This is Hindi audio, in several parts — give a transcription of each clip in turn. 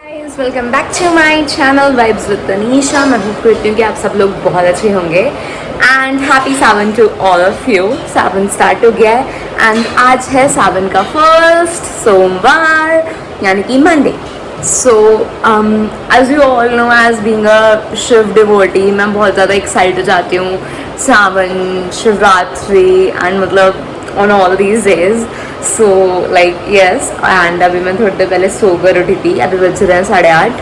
Guys welcome back to my channel vibes with Tanisha. मैं उम्मीद करती हूँ कि आप सब लोग बहुत अच्छे होंगे and happy Sawan to all of you. Sawan start हो गया है एंड आज है सावन का फर्स्ट सोमवार यानी कि Monday. So as you all know, as being a Shiv devotee मैं बहुत ज़्यादा एक्साइटेड हो जाती हूँ सावन, शिवरात्रि एंड मतलब on all these days. So like yes, and अभी मैं थोड़ी देर पहले सोकर उठी थी। अभी बज रहे हैं 8:30।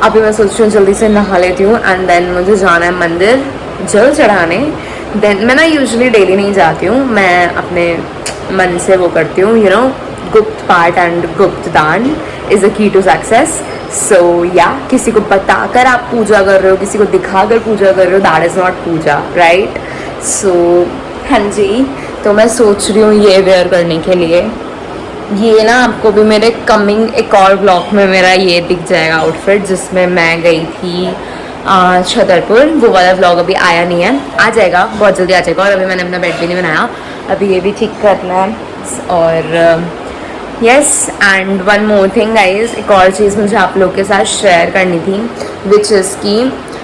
अभी मैं सोच रही हूँ जल्दी से नहा लेती हूँ एंड देन मुझे जाना है मंदिर जल चढ़ाने। देन मैं ना यूजुअली डेली नहीं जाती हूँ, मैं अपने मन से वो करती हूँ, यू नो, गुप्त पाठ एंड गुप्त दान इज़ अ की टू सक्सेस। सो या किसी को बताकर आप पूजा कर रहे हो, किसी को दिखाकर पूजा कर रहे हो, that is not puja, right? So हाँ जी, तो मैं सोच रही हूँ ये वेयर करने के लिए। ये ना आपको भी मेरे कमिंग एक और ब्लॉग में मेरा ये दिख जाएगा आउटफिट जिसमें मैं गई थी छतरपुर। वो वाला ब्लॉग अभी आया नहीं है, आ जाएगा, बहुत जल्दी आ जाएगा। और अभी मैंने अपना बेड भी नहीं बनाया, अभी ये भी ठीक करना है। और yes, and one more thing guys, एक और चीज़ मुझे आप लोग के साथ शेयर करनी थी, विच इज़ की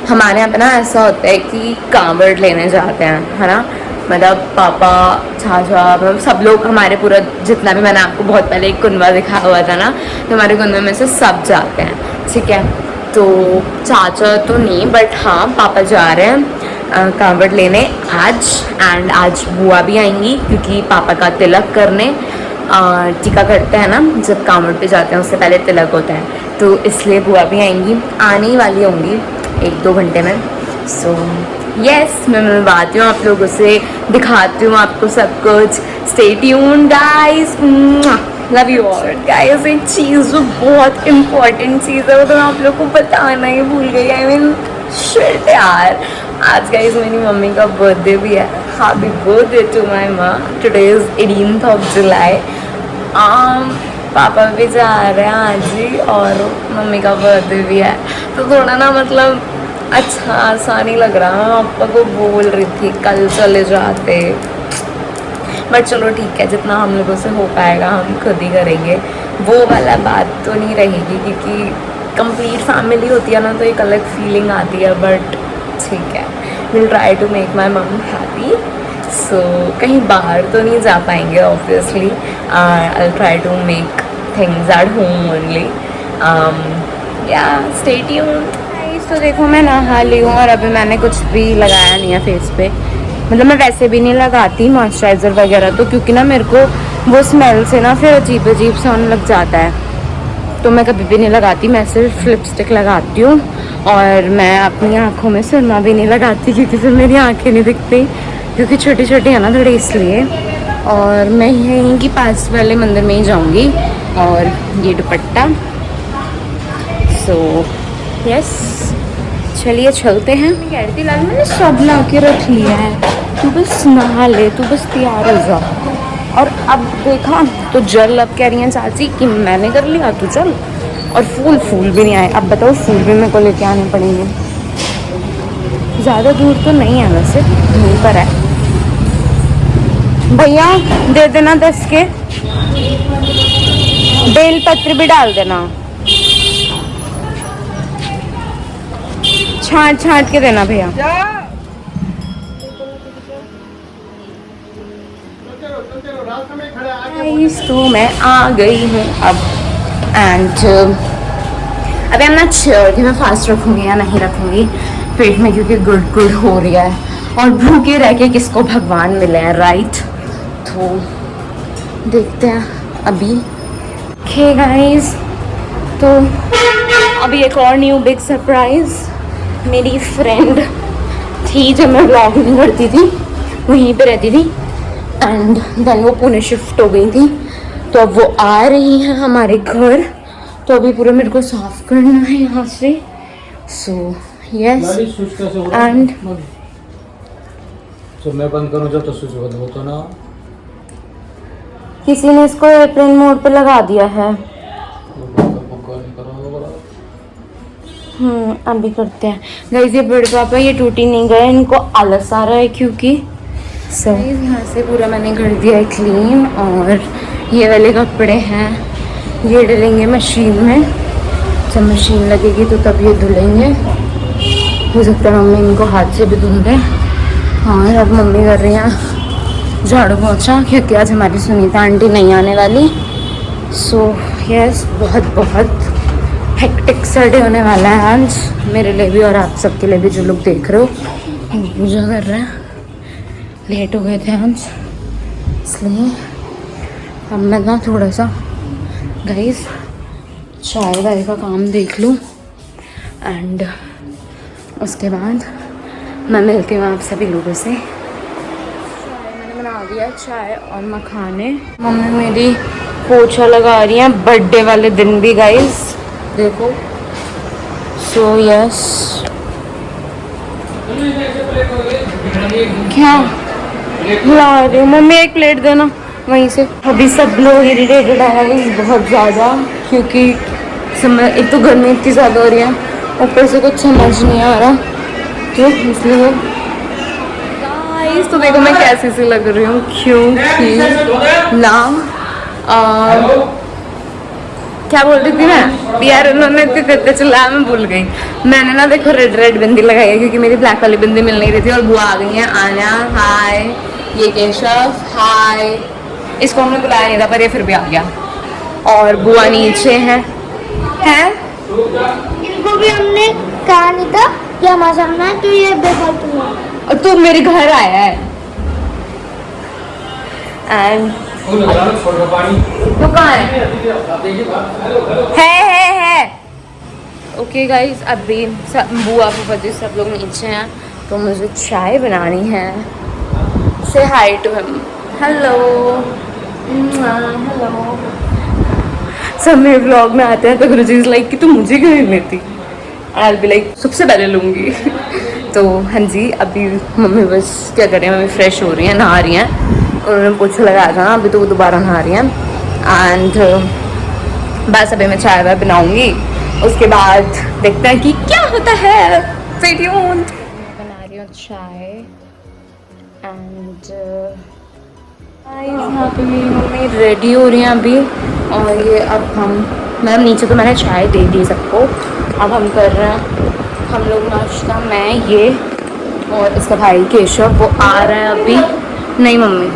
हमारे यहाँ पे ना ऐसा होता है कि कांवड़ लेने जाते हैं, है ना। मतलब पापा, चाचा, मतलब सब लोग, हमारे पूरा जितना भी, मैंने आपको बहुत पहले एक कुनबा दिखाया हुआ था ना, तो हमारे कुनबे में से सब जाते हैं, ठीक है। तो चाचा तो नहीं, बट हाँ पापा जा रहे हैं कांवड़ लेने आज। एंड आज बुआ भी आएंगी क्योंकि पापा का तिलक करने, टीका करते हैं ना जब कांवड़ पे जाते हैं, उससे पहले तिलक होता है, तो इसलिए बुआ भी आएंगी, आने ही वाली होंगी 1-2 घंटे में। सो यस, मैं मिलवाती हूँ आप लोगों से, दिखाती हूँ आपको सब कुछ। Stay tuned guys, love you all guys. एक चीज़ जो बहुत इम्पोर्टेंट चीज़ है वो तो मैं आप लोग को बताना ही भूल गई। आई मीन शिट यार, आज गाइस मेरी मम्मी का बर्थडे भी है। हैप्पी बर्थडे टू माय माँ। Today is 18th of July। पापा भी जा रहे हैं आज ही और मम्मी का बर्थडे भी है, तो थोड़ा ना मतलब अच्छा सा नहीं लग रहा। मैं पापा को बोल रही थी कल चले जाते, बट चलो ठीक है, जितना हम लोगों से हो पाएगा हम खुद ही करेंगे। वो वाला बात तो नहीं रहेगी क्योंकि कंप्लीट फैमिली होती है ना, तो एक अलग फीलिंग आती है, बट ठीक है, will try to make my mum happy. So कहीं बाहर तो नहीं जा पाएंगे obviously, I try to make things at home only. या स्टे ट्यून्ड। तो देखो मैं नहा ली हूँ और अभी मैंने कुछ भी लगाया नहीं है फेस पे, मतलब मैं वैसे भी नहीं लगाती मॉइस्चराइज़र वगैरह, तो क्योंकि ना मेरे को वो स्मेल से ना फिर अजीब अजीब सा होने लग जाता है, तो मैं कभी भी नहीं लगाती। मैं सिर्फ लिपस्टिक लगाती हूँ और मैं अपनी आँखों में सुरमा भी नहीं लगाती क्योंकि फिर मेरी आँखें नहीं दिखती, क्योंकि छोटी छोटी है ना थोड़ी, इसलिए। और मैं यहीं की पास वाले मंदिर में ही जाऊँगी। और ये दुपट्टा, सो यस, चलिए चलते हैं। मैं कह रही थी लाल, मैंने सब ला के रख लिया है, तू बस नहा ले, तू बस तैयार हो जा। और अब देखा तो जल, अब कह रही हैं चाची कि मैंने कर लिया, तू चल। और फूल भी नहीं आए। अब बताओ, फूल भी मेरे को लेके आने पड़ेंगे। ज़्यादा दूर तो नहीं है वैसे, यहीं पर है। भैया दे देना 10 के, बेलपत्र भी डाल देना, छांट के देना भैया। तो मैं आ गई हूँ अब, एंड अभी हम ना श्योर कि मैं फास्ट रखूँगी या नहीं रखूँगी पेट में, क्योंकि गुड़ हो रहा है और भूखे रह के किसको भगवान मिले हैं, राइट? तो देखते हैं अभी। ओके गाइस, तो अभी एक और न्यू बिग सरप्राइज़। मेरी फ्रेंड थी जब मैं ब्लॉग नहीं करती थी, वहीं पे रहती थी, एंड देन वो पुणे शिफ्ट हो गई थी, तो अब वो आ रही हैं हमारे घर, तो अभी पूरा मेरे को साफ करना है यहाँ से। सो यस, एंड तो मैं बंद करूँ जब तो स्विच बंद हो तो ना, किसी ने इसको एयरप्लेन मोड पे लगा दिया है। अभी करते हैं गाइस। ये बड़े पापा ये टूटी नहीं गए, इनको आलस आ रहा है क्योंकि सब यहाँ से पूरा मैंने कर दिया है क्लीन। और ये वाले कपड़े हैं, ये डलेंगे मशीन में। जब मशीन लगेगी तो तब ये धुलेंगे। हो सकता है मम्मी इनको हाथ से भी धुल दें। हाँ, अब मम्मी कर रही हैं झाड़ू पोछा, क्योंकि आज हमारी सुनीता आंटी नहीं आने वाली। सो यस, बहुत हेक्टिक सा डे होने वाला है आज मेरे लिए भी और आप सबके लिए भी, जो लोग देख रहे हो। पूजा कर रहे हैं, लेट हो गए थे आज, इसलिए अब मैं ना थोड़ा सा गाइस चाय वाय का काम देख लूँ एंड उसके बाद मैं मिलती हूँ आप सभी लोगों से। मैंने बना दिया चाय और मखाने। मम्मी मेरी पोछा लगा रही हैं बर्थडे वाले दिन भी गाइस, देखो। सो यस, क्या ला रही हूँ मम्मी, एक प्लेट देना वहीं से। अभी सब लोग इरिटेटेड है बहुत ज़्यादा, क्योंकि एक तो गर्मी इतनी ज़्यादा हो रही है, ऊपर से कुछ समझ नहीं आ रहा, तो इसलिए गाइस तो देखो मैं कैसी सी लग रही हूँ, क्योंकि ना क्या बोल रही थी मैं यार, उन्होंने इतने तेज चिल्लाया मैं भूल गई। मैंने ना देखो रेड बिंदी लगाई है, क्योंकि मेरी ब्लैक वाली बिंदी मिल नहीं रही थी, और बुआ आ गई हैं। आना हाय, ये केशव हाय। इसको हमने बुलाया नहीं था पर ये फिर भी आ गया, और बुआ नीचे हैं। इनको भी हमने कहा नहीं था कि हमारे सामने है, तो ये बेफालतू है। और तू मेरे घर आया है एंड तो कहाँ है। ओके गाइस, अभी बुआ फूफा जी सब लोग नीचे हैं, तो मुझे चाय बनानी है। से हाय टू हिम, हेलो हेलो। सब मेरे व्लॉग में आते हैं तो गुरुजी इज लाइक कि तू मुझे क्यों नहीं लेती, आई बी लाइक सबसे पहले लूँगी। तो हाँ जी, अभी मम्मी बस क्या कर रही हैं, मम्मी फ्रेश हो रही हैं, नहा रही हैं। उन्होंने पोछा लगाया था ना, अभी तो वो दोबारा नहा रही हैं। एंड बस अभी मैं चाय वाय बनाऊँगी, उसके बाद देखते हैं कि क्या होता है। Stay tuned. बना रही हूँ चाय एंड यहाँ पे मेरी मम्मी रेडी हो रही हैं अभी, और ये अब मतलब नीचे तो मैंने चाय दे दी सबको, अब हम कर रहे हैं हम लोग नाश्ता। मैं ये और इसका भाई केशव, वो आ रहा है अभी। नहीं मम्मी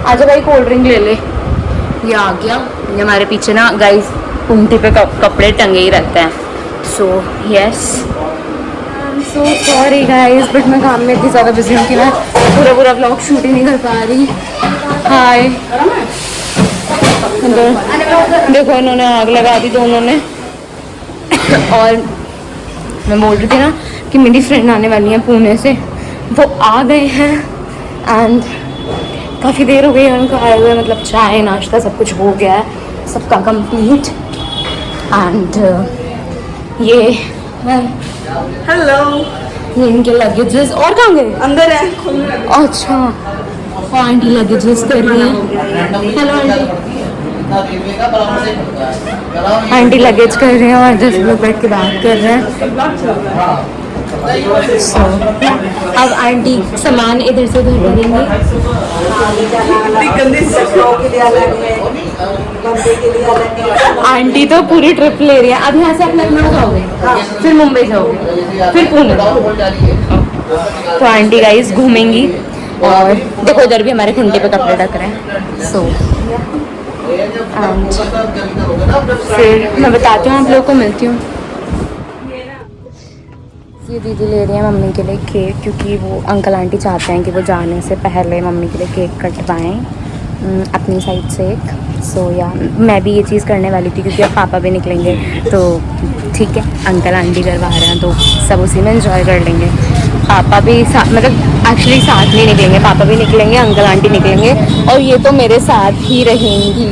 आजा भाई, कोल्ड ड्रिंक ले ले। ये आ गया, ये हमारे पीछे ना गाइस कुंटी पे कपड़े टंगे ही रहते हैं। So yes, I am so sorry guys, but मैं काम में इतनी ज़्यादा बिजी हूँ कि मैं पूरा व्लॉग शूट ही नहीं कर पा रही। हाय, देखो इन्होंने आग लगा दी दोनों ने। और मैं बोल रही थी ना कि मेरी फ्रेंड आने वाली है पुणे से, वो आ गए हैं एंड काफ़ी देर हो गई है उनको आए हुए, मतलब चाय नाश्ता सब कुछ हो गया है सबका कंप्लीट। एंड ये हेलो, ये इनके लगेजेस, और कहाँ गए? अंदर है। अच्छा, आंटी लगेजेस कर रही हैं। हेलो आंटी लगेज कर रहे हैं और 10 लोग बैठ के बात कर रहे हैं। So, अब आंटी सामान इधर से उधर करेंगे। आंटी तो पूरी ट्रिप ले रही है। अब यहाँ से आप लखनऊ जाओगे, फिर मुंबई जाओगे, फिर पुणे। तो आंटी गाइस घूमेंगी, और देखो इधर भी हमारे खुंटे पे कपड़े ढक रहे हैं। सो फिर मैं बताती हूँ आप लोगों को, मिलती हूँ। ये दीदी ले रही है मम्मी के लिए केक, क्योंकि वो अंकल आंटी चाहते हैं कि वो जाने से पहले मम्मी के लिए केक कटवाएं अपनी साइड से एक। सो या मैं भी ये चीज़ करने वाली थी, क्योंकि अब पापा भी निकलेंगे, तो ठीक है अंकल आंटी करवा रहे हैं तो सब उसी में एंजॉय कर लेंगे। पापा भी मतलब एक्चुअली साथ नहीं निकलेंगे, पापा भी निकलेंगे, अंकल आंटी निकलेंगे, और ये तो मेरे साथ ही रहेंगी।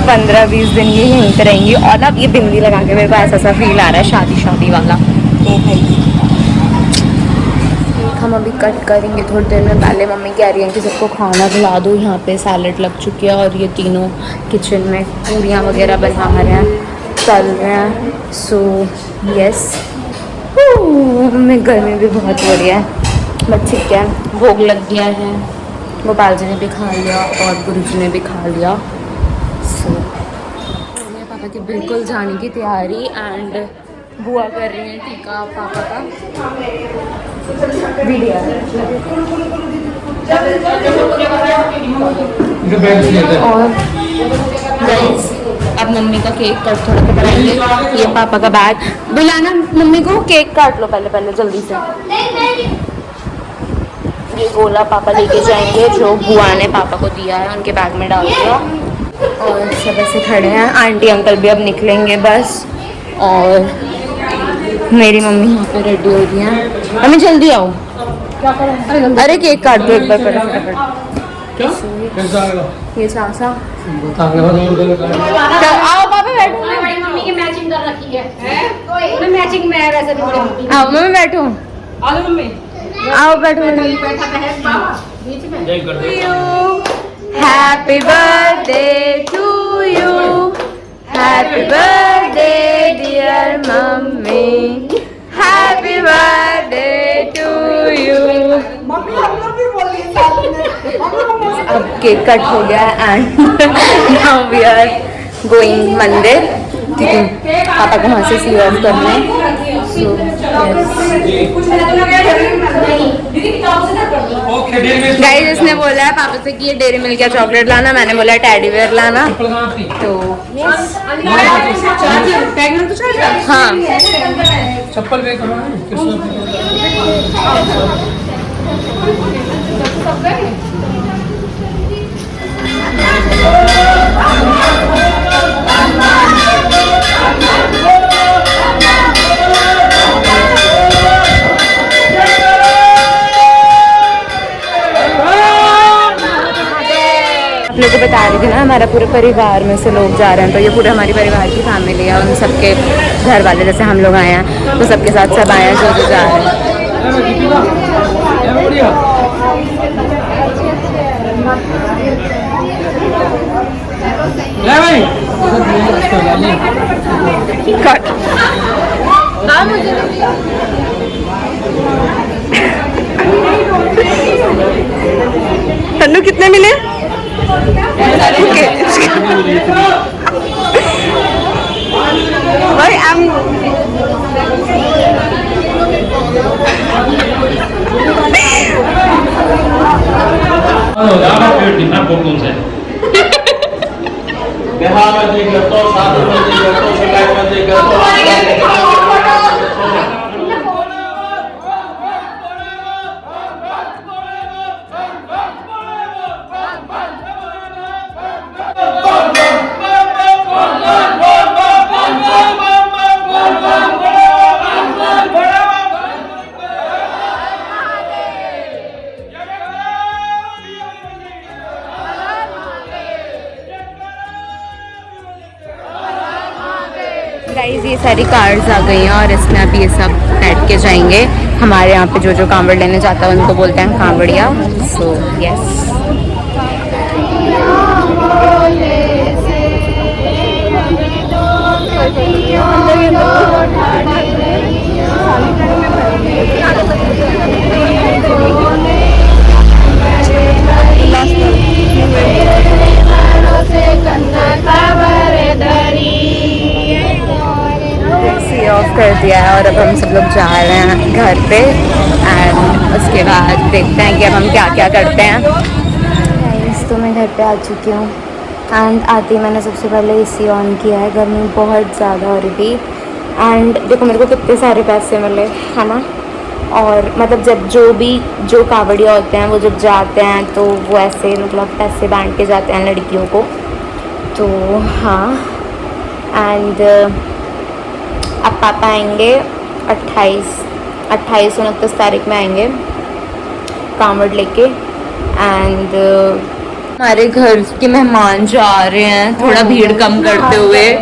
15-20 दिन ये यहीं पे रहेंगी। और ना ये बिंदी लगा के मेरे को ऐसा सा फील आ रहा है शादी वाला। तो भाई हम अभी कट करेंगे थोड़ी देर में। पहले मम्मी कह रही है कि सबको खाना खिला दो, यहाँ पे सैलेड लग चुकी है, और ये तीनों किचन में पूरियाँ वगैरह बना रहे हैं, तल रहे हैं। सो यस, मम्मी गर्मी भी बहुत हो रही है, बट ठीक है। भोग लग गया है, गोपाल जी ने भी खा लिया और गुरु जी ने भी खा लिया। पापा की बिल्कुल जाने की तैयारी एंड बुआ कर रही हैं टीका पापा का वीडियो। और गाइस अब मम्मी का केक कट थोड़ा सा कराएंगे। ये पापा का बैग, बुलाना मम्मी को, केक काट लो पहले जल्दी से। ये गोला पापा लेके जाएंगे जो बुआ ने पापा को दिया है, उनके बैग में डाल दिया। और सब ऐसे खड़े हैं, आंटी अंकल भी अब निकलेंगे बस। और मेरी मम्मी यहाँ पे रेडी हो गई हैं। मम्मी जल्दी आओ। अरे केक काट दो एक बार फटाफट। ये चाचा आओ पापा बैठो। मम्मी की मैचिंग कर रखी है मैचिंग में वैसे भी आओ मम्मी बैठो। मम्मी आओ बैठो। Happy birthday to you, happy birthday dear mummy, happy birthday to you. अब केक कट हो गया and now we are going मंदिर, क्योंकि पापा को वहाँ से सी ऑफ करना है। गाइस इसने बोला है पापा से कि ये डेयरी मिल्क या चॉकलेट लाना, मैंने बोला टेडी बेयर लाना। तो हाँ चप्पल वे करो। आप लोगों को बता रही थी ना, हमारा पूरे परिवार में से लोग जा रहे हैं, तो ये पूरे हमारी परिवार की फैमिली है, उन सबके घर वाले जैसे हम लोग आए हैं तो सबके साथ सब आए हैं जो जा रहे हैं। तन्नू कितने मिले? भाई गाइस ये सारी कार्ड्स आ गई हैं और इसमें अब ये सब बैठ के जाएंगे। हमारे यहाँ पे जो जो कांवड़ लेने जाता है उनको बोलते हैं कांवड़िया। सो यस सी ऑफ कर दिया है और अब हम सब लोग जा रहे हैं घर पे एंड उसके बाद देखते हैं कि अब हम क्या क्या करते हैं। तो मैं घर पे आ चुकी हूँ एंड आते ही मैंने सबसे पहले एसी ऑन किया है। गर्मी बहुत ज़्यादा हो रही थी एंड देखो मेरे को कितने सारे पैसे मिले है ना। और मतलब जब जो कावड़िया होते हैं वो जब जाते हैं तो वो ऐसे मतलब पैसे बांट के जाते हैं लड़कियों को। तो हाँ एंड अब पापा आएंगे 28-29 तारीख में आएंगे कांवड़ लेके एंड हमारे घर के मेहमान जा रहे हैं थोड़ा भीड़ कम करते हुए।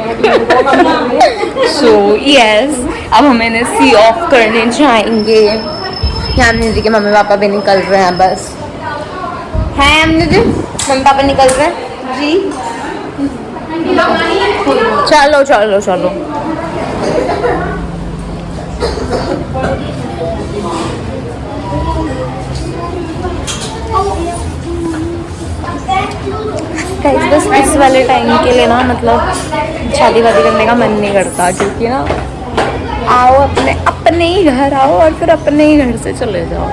सो यस अब हम इन्हें सी ऑफ करने जाएंगे। यहाँ दीदी के मम्मी पापा भी निकल रहे हैं बस है हमने जी मम्मी पापा निकल रहे हैं जी। चलो चलो चलो बस इस वाले टाइम के लिए ना मतलब शादी वादी करने का मन नहीं करता, क्योंकि ना आओ अपने ही घर आओ और फिर अपने ही घर से चले जाओ।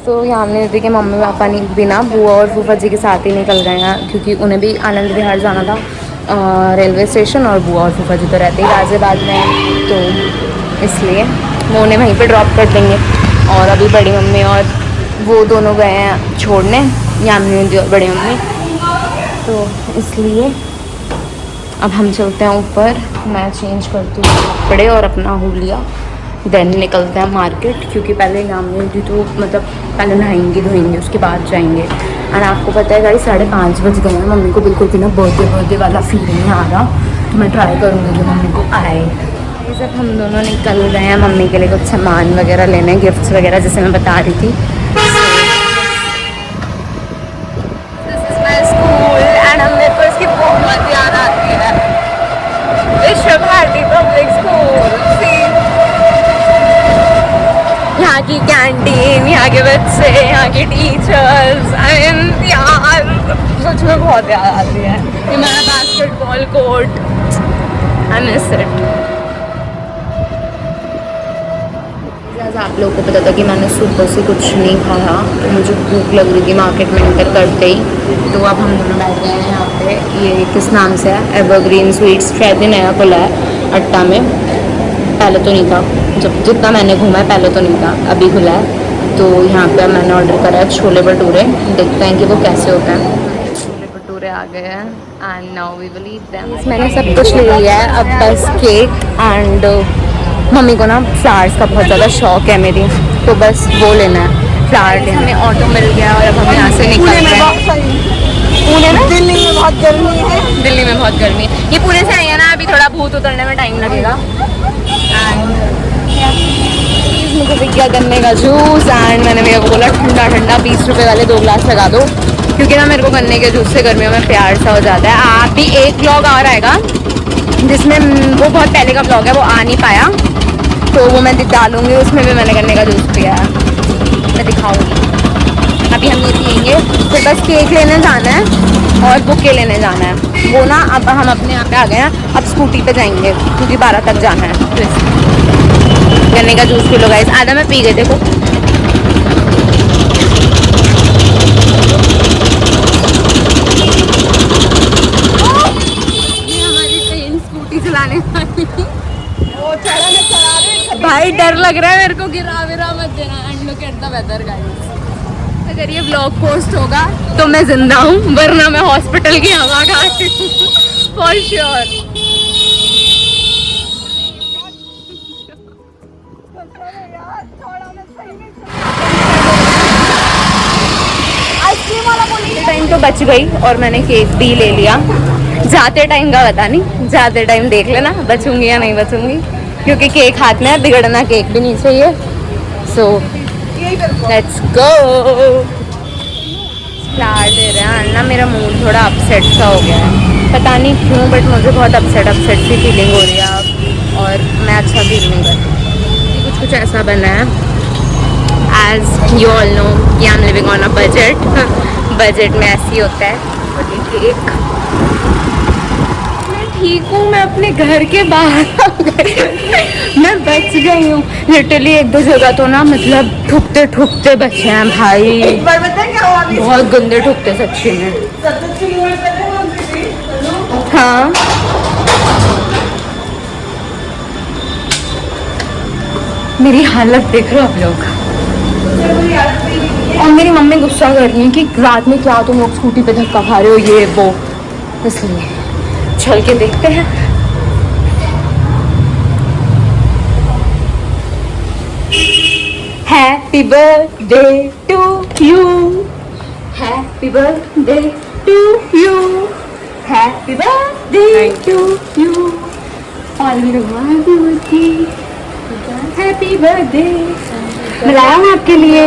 तो यहाँ हमने दी कि मम्मी पापा नहीं भी ना बुआ और फूफा जी के साथ ही निकल गए हैं, क्योंकि उन्हें भी आनंद विहार जाना था रेलवे स्टेशन, और बुआ और फूफा जी तो रहते ही गाजियाबाद में, तो इसलिए वो उन्हें वहीं पे ड्रॉप कर देंगे। और अभी बड़ी मम्मी और वो दोनों गए हैं छोड़ने, यामिनी और बड़ी मम्मी, तो इसलिए अब हम चलते हैं ऊपर। मैं चेंज करती हूँ कपड़े और अपना हुलिया, देन निकलते हैं मार्केट, क्योंकि पहले यामिनी दी तो मतलब पहले नहाएंगे धोएंगे उसके बाद जाएंगे। और आपको पता है गाइस 5:30 बज गए हैं, मम्मी को बिल्कुल भी ना बर्थडे वाला फील नहीं आ रहा, तो मैं ट्राई करूँगी कि मम्मी को आए। जब हम दोनों निकल गए हैं मम्मी के लिए कुछ सामान वगैरह लेने, गिफ्ट्स वगैरह, जैसे मैं बता रही थी। This is my school and हम मेरे को इसकी बहुत याद आती है, विश्व भारती पब्लिक स्कूल। यहाँ की कैंटीन, यहाँ के बच्चे, यहाँ के टीचर्स, आई मीन यार सच में बहुत याद आती है। ये मेरा basketball court, I miss it. आप लोगों को पता था कि मैंने सुबह से कुछ नहीं खाया, तो मुझे भूख लग रही थी मार्केट में एंटर करते ही, तो अब हम दोनों बैठ गए हैं यहाँ पे। ये किस नाम से है, एवरग्रीन स्वीट्स, शायद ही नया खुला है अट्टा में, पहले तो नहीं था, जब जितना मैंने घूमा है पहले तो नहीं था, अभी खुला है। तो यहाँ पे मैंने ऑर्डर करा है छोले भटूरे, देखते हैं कि वो कैसे होते हैं। छोले भटूरे आ गए हैं and now we will eat them. मैंने सब कुछ ले लिया है, अब बस केक एंड मम्मी को ना फ्लावर्स का बहुत ज़्यादा शौक है मेरी, तो बस वो लेना है, फ्लावर लेना। हमें ऑटो मिल गया और अब हम यहाँ से निकल रहे हैं। पुणे में दिल्ली में बहुत गर्मी है, दिल्ली में बहुत गर्मी है। ये पुणे से आई है ना, अभी थोड़ा भूत उतरने में टाइम लगेगा। मुझे दिख गया गन्ने का जूस एंड मैंने भैया को बोला ठंडा ठंडा 20 रुपये वाले 2 ग्लास लगा दो, क्योंकि ना मेरे को गन्ने के जूस से गर्मियों में प्यार सा हो जाता है। आप भी एक व्लॉग और आएगा जिसमें वो बहुत पहले का व्लॉग है, वो आ नहीं पाया, तो वो मैं डालूंगी, उसमें भी मैंने गन्ने का जूस पिया है, मैं दिखाऊंगी। अभी हम ये पियेंगे, फिर बस केक लेने जाना है और बुके लेने जाना है। वो ना अब हम अपने यहाँ पे आ गए हैं, अब स्कूटी पे जाएंगे क्योंकि 12 तक जाना है। तो गन्ने का जूस पी लो गाइस, आधा मैं पी गई देखो। ये हमारी ट्रेन स्कूटी चलाने वाली भाई, डर लग रहा है मेरे को, गिरा विरा मत देना। And look at the weather guys, अगर ये व्लॉग पोस्ट होगा तो मैं जिंदा हूँ, वरना मैं हॉस्पिटल की हवा खा रही हूँ फॉर श्योर। टाइम तो बच गई और मैंने केक भी ले लिया। जाते टाइम का पता नहीं, जाते टाइम देख लेना बचूंगी या नहीं बचूंगी, क्योंकि केक हाथ में है, बिगड़ना केक भी नहीं चाहिए। So let's go. Flower they रहे हैं ना, मेरा मूड थोड़ा अपसेट सा हो गया है, पता नहीं क्यों, बट मुझे बहुत अपसेट सी फीलिंग हो रही है अब, और मैं अच्छा फील नहीं करती। कुछ ऐसा बना है, एज यू ऑल नो कि I am living on a budget, budget में ऐसे ही होता है। और ये केक, ठीक हूँ, मैं अपने घर के बाहर मैं बच गई हूँ लिटरली। 1-2 जगह तो ना मतलब ठुकते ठुकते बचे हैं भाई, बहुत गंदे ठुकते सच्ची में। हाँ मेरी हालत देख रहे हो आप लोग, और मेरी मम्मी गुस्सा कर रही है कि रात में क्या तुम लोग स्कूटी पे धक्का खा रहे हो, ये वो, इसलिए चल के देखते हैं। Happy birthday to you, happy birthday to you, happy birthday to you, happy birthday. मिलाया हूँ आपके लिए।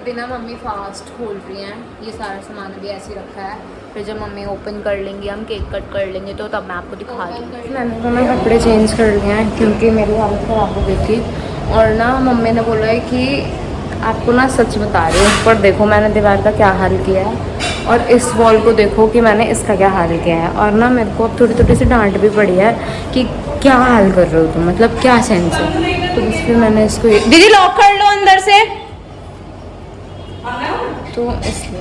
बिना मम्मी फास्ट खोल रही हैं ये सारा सामान भी ऐसे ही रखा है। फिर जब मम्मी ओपन कर लेंगी, हम केक कट कर लेंगे तो तब मैं आपको दिखा दूँगी। मैंने कपड़े चेंज कर लिए हैं क्योंकि मेरी हालत ख़राब हो गई थी। और ना मम्मी ने बोला है कि आपको ना सच बता रही हूँ, पर देखो मैंने दीवार का क्या हाल किया है और इस वॉल को देखो कि मैंने इसका क्या हाल किया है। और ना मेरे को अब थोड़ी थोड़ी सी डांट भी पड़ी है कि क्या हाल कर रहे हो तुम, मतलब क्या सेंस है। तो बस फिर मैंने इसको दीदी लॉक कर लो अंदर से, तो इसलिए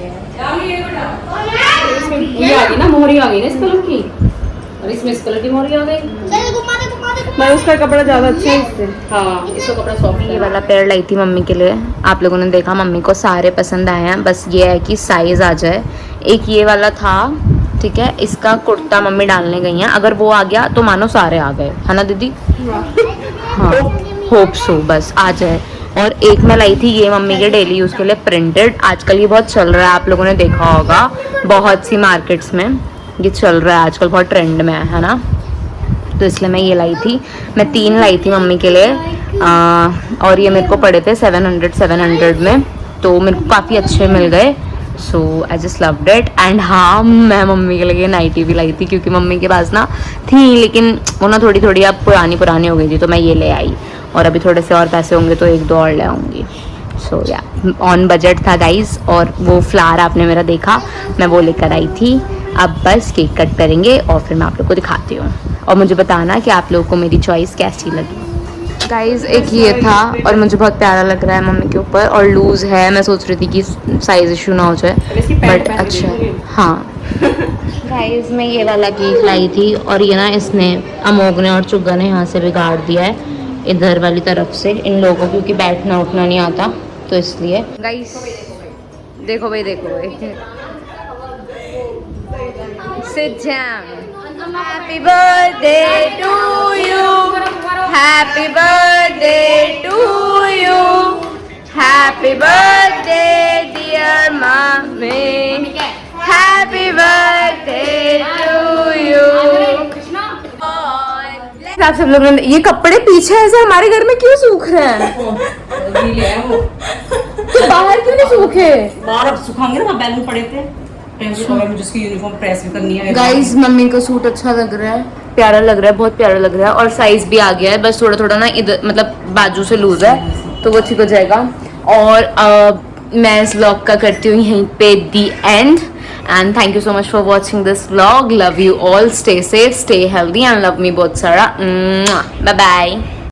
ये आ गई ना, मोहरी आ गई ना इस कलर की, और इसमें इस कलर की मोहरी आ गई। मैं उसका कपड़ा ज़्यादा अच्छा है इससे। हाँ, इसका कपड़ा सॉफ्ट ये वाला पेयर लाई थी मम्मी के लिए। आप लोगों ने देखा मम्मी को सारे पसंद आए हैं, बस ये है कि साइज़ आ जाए। एक ये वाला था, ठीक है, इसका कुर्ता मम्मी डालने गई हैं, अगर वो आ गया तो मानो सारे आ गए, है ना दीदी? हाँ, होप सो, बस आ जाए। और एक मैं लाई थी ये मम्मी के डेली यूज़ के लिए प्रिंटेड, आजकल ये बहुत चल रहा है, आप लोगों ने देखा होगा बहुत सी मार्केट्स में ये चल रहा है आजकल, बहुत ट्रेंड में है ना। तो इसलिए मैं ये लाई थी। मैं 3 लाई थी मम्मी के लिए और ये मेरे को पड़े थे 700 में, तो मेरे को काफ़ी अच्छे मिल गए। So I just loved it. And हाँ, मैं मम्मी के लिए नाइटी भी लाई थी क्योंकि मम्मी के पास ना थी, लेकिन वो ना थोड़ी थोड़ी अब पुरानी हो गई थी, तो मैं ये ले आई। और अभी थोड़े से और पैसे होंगे तो 1-2 और ले आऊँगी। सो या ऑन बजट था गाइस। और वो फ्लावर आपने मेरा देखा, मैं वो लेकर आई थी। अब बस केक कट करेंगे और फिर मैं आप लोग को दिखाती हूँ, और मुझे बताना कि आप लोगों को मेरी चॉइस कैसी लगी। गाइस एक ये था और मुझे बहुत प्यारा लग रहा है मम्मी के ऊपर, और लूज़ है, मैं सोच रही थी कि साइज़ इशू ना हो जाए, बट अच्छा है। हाँ गाइस मैं ये वाला केक लाई थी और ये ना इसने अमोग ने और चुग्गा ने यहाँ से बिगाड़ दिया है, इधर वाली तरफ से इन लोगों, क्योंकि बैठना उठना नहीं आता, तो इसलिए। गाइस देखो भाई, देखो भाई, sit down. Happy birthday to you. Happy birthday to you. Happy birthday dear mommy. Happy birthday to you. आप सब लोग ने ये कपड़े पीछे ऐसे हमारे घर में क्यों सूख रहे हैं? तो बाहर क्यों नहीं सूखे? बाहर अब सुखाएंगे ना, बैलून पड़े थे, जिसकी यूनिफॉर्म प्रेस भी करनी है। गाइस मम्मी का सूट अच्छा लग रहा है, प्यारा लग रहा है, बहुत प्यारा लग रहा है, और साइज भी आ गया है, बस थोड़ा थोड़ा ना इधर मतलब बाजू से लूज है, तो वो ठीक हो जाएगा। और मैं इस व्लॉग का करती हूँ यहीं पे the end, and thank you so much for watching this vlog. Love you all, stay safe, stay healthy and love me बहुत सारा। Bye bye.